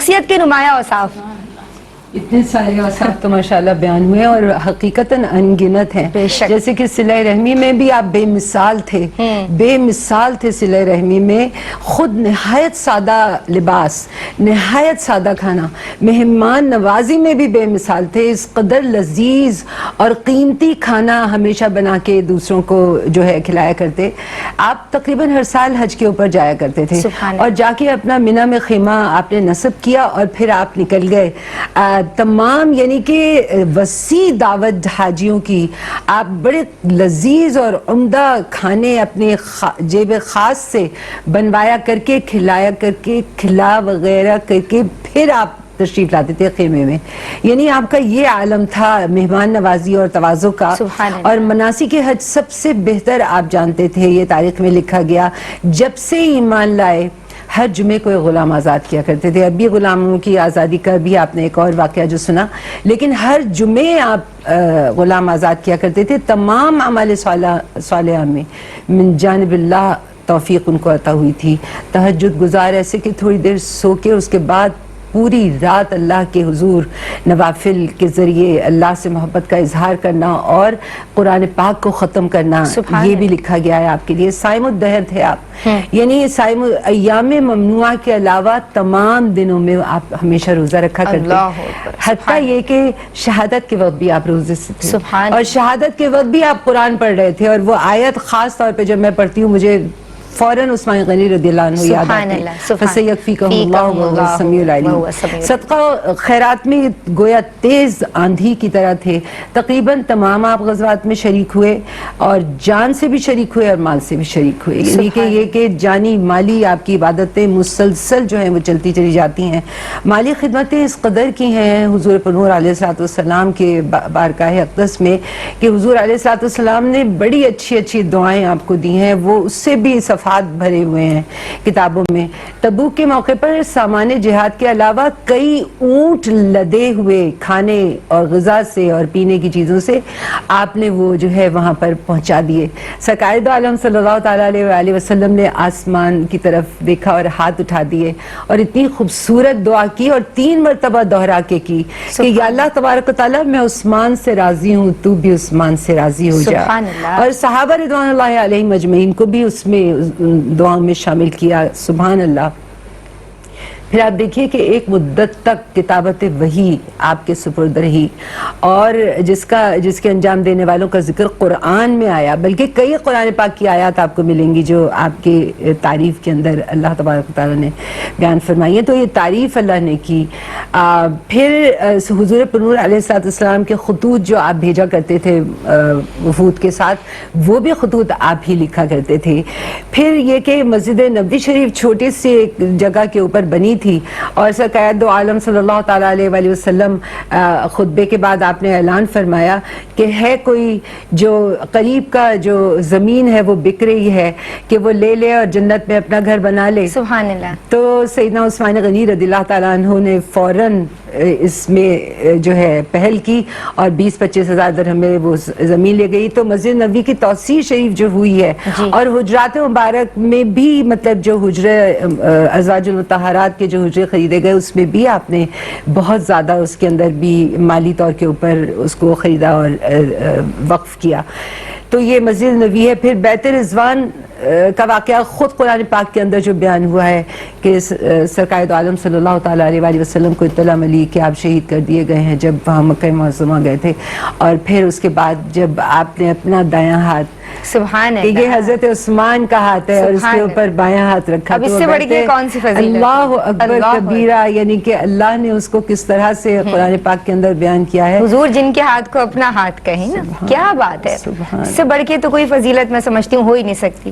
شخصیت کے نمایاں اوصاف. اتنے سارے اوصاف تو ماشاءاللہ بیان ہوئے اور حقیقتاً انگنت ہیں. جیسے کہ صلہ رحمی میں بھی آپ بے مثال تھے، بے مثال تھے صلہ رحمی میں. خود نہایت سادہ لباس، نہایت سادہ کھانا، مہمان نوازی میں بھی بے مثال تھے. اس قدر لذیذ اور قیمتی کھانا ہمیشہ بنا کے دوسروں کو جو ہے کھلایا کرتے. آپ تقریباً ہر سال حج کے اوپر جایا کرتے تھے اور جا کے اپنا منی میں خیمہ آپ نے نصب کیا اور پھر آپ نکل گئے. تمام یعنی کہ وسیع دعوت حاجیوں کی، آپ بڑے لذیذ اور عمدہ کھانے اپنے جیب خاص سے بنوایا کر کے، کھلایا کر کے، کھلا وغیرہ کر کے پھر آپ تشریف لاتے تھے خیمے میں. یعنی آپ کا یہ عالم تھا مہمان نوازی اور تواضع کا. اور مناسک حج سب سے بہتر آپ جانتے تھے، یہ تاریخ میں لکھا گیا، جب سے ایمان لائے ہر جمعے کو ایک غلام آزاد کیا کرتے تھے. اب بھی غلاموں کی آزادی کا بھی آپ نے ایک اور واقعہ جو سنا، لیکن ہر جمعے آپ غلام آزاد کیا کرتے تھے. تمام اعمال صالحہ میں من جانب اللہ توفیق ان کو عطا ہوئی تھی. تہجد گزار ایسے کہ تھوڑی دیر سو کے اس کے بعد پوری رات اللہ کے حضور نوافل کے ذریعے اللہ سے محبت کا اظہار کرنا اور قرآن پاک کو ختم کرنا، یہ بھی لکھا گیا ہے آپ کے لیے. صائم الدہر تھے آپ، یعنی صائم ایام ممنوعہ کے علاوہ تمام دنوں میں آپ ہمیشہ روزہ رکھا کرتے. حتیٰ یہ کہ شہادت کے وقت بھی آپ روزے سے تھے اور شہادت کے وقت بھی آپ قرآن پڑھ رہے تھے. اور وہ آیت خاص طور پہ جب میں پڑھتی ہوں مجھے فوراً عثمان غنی رضی اللہ عنہ یاد آتے ہیں. فَسَيَكْفِيكَهُ اللَّهُ وَهُوَ السَّمِيعُ الْعَلِيمُ. صدقہ خیرات میں گویا تیز آندھی کی طرح تھے. تقریباً تمام آپ غزوات میں شریک ہوئے اور جان سے بھی شریک ہوئے اور مال سے بھی شریک ہوئے. یعنی کہ یہ کہ جانی مالی آپ کی عبادتیں مسلسل جو ہیں وہ چلتی چلی جاتی ہیں. مالی خدمتیں اس قدر کی ہیں حضور پرنور علیہ السلام کے بارگاہ اقدس میں کہ حضور علیہ السلام نے بڑی اچھی اچھی دعائیں آپ کو دی ہیں. وہ اس سے بھی بھرے ہوئے ہیں کتابوں میں. تبوک کے موقع پر سامان جہاد کے علاوہ کئی اونٹ لدے ہوئے کھانے اور غذا سے اور پینے کی چیزوں سے آپ نے وہ جو ہے وہاں پر پہنچا دیے. سرکار دو عالم صلی اللہ تعالیٰ علیہ وآلہ وسلم نے آسمان کی طرف دیکھا اور ہاتھ اٹھا دیے اور اتنی خوبصورت دعا کی اور 3 مرتبہ دوہرا کے کی کہ یا اللہ تبارک و تعالیٰ میں عثمان سے راضی ہوں، تو بھی عثمان سے راضی ہو جا. اور صحابہ رضوان اللہ علیہم اجمعین کو بھی اس میں دعاؤں میں شامل کیا. سبحان اللہ. پھر آپ دیکھیے کہ ایک مدت تک کتابت وحی آپ کے سپرد رہی اور جس کے انجام دینے والوں کا ذکر قرآن میں آیا، بلکہ کئی قرآن پاک کی آیات آپ کو ملیں گی جو آپ کے تعریف کے اندر اللہ تبارک و تعالیٰ نے بیان فرمائی ہے. تو یہ تعریف اللہ نے کی. پھر حضور پرنور علیہ السلام کے خطوط جو آپ بھیجا کرتے تھے وفود کے ساتھ، وہ بھی خطوط آپ ہی لکھا کرتے تھے. پھر یہ کہ مسجد نبوی شریف چھوٹی سی ایک جگہ کے اوپر بنی تھی اور سرکار دو عالم صلی اللہ تعالیٰ علیہ وآلہ وسلم خطبے کے بعد آپ نے اعلان فرمایا کہ ہے کوئی جو قریب کا جو زمین ہے وہ بک رہی ہے کہ وہ لے لے اور جنت میں اپنا گھر بنا لے. سبحان اللہ. تو سیدنا عثمان غنی رضی اللہ تعالیٰ عنہ نے فوراً اس میں جو ہے پہل کی اور 20-25 ہزار درہم میں وہ زمین لے گئی. تو مسجد نبوی کی توسیع شریف جو ہوئی ہے اور حجرات مبارک میں بھی مطلب جو حجرے ازواج المطہرات کے جو حجرے خریدے گئے اس میں بھی آپ نے بہت زیادہ اس کے اندر بھی مالی طور کے اوپر اس کو خریدا اور وقف کیا. تو یہ مسجد نبوی ہے. پھر بیت رضوان کا واقعہ خود قرآن پاک کے اندر جو بیان ہوا ہے کہ سرکار دو عالم صلی اللہ تعالیٰ علیہ وآلہ وسلم کو اطلاع ملی کہ آپ شہید کر دیے گئے ہیں جب وہاں مکہ معظمہ گئے تھے. اور پھر اس کے بعد جب آپ نے اپنا دایاں ہاتھ، سبحان اللہ، یہ حضرت عثمان کا ہاتھ ہے اور اس کے اوپر بایاں ہاتھ رکھا، اب اس سے بڑی کون سی فضیلت؟ اللہ اکبر کبیرہ. یعنی کہ اللہ نے اس کو کس طرح سے قرآن پاک کے اندر بیان کیا ہے. حضور جن کے ہاتھ کو اپنا ہاتھ کہیں نا، کیا بات ہے. اس سے بڑھ کے تو کوئی فضیلت میں سمجھتی ہوں ہو ہی نہیں سکتی.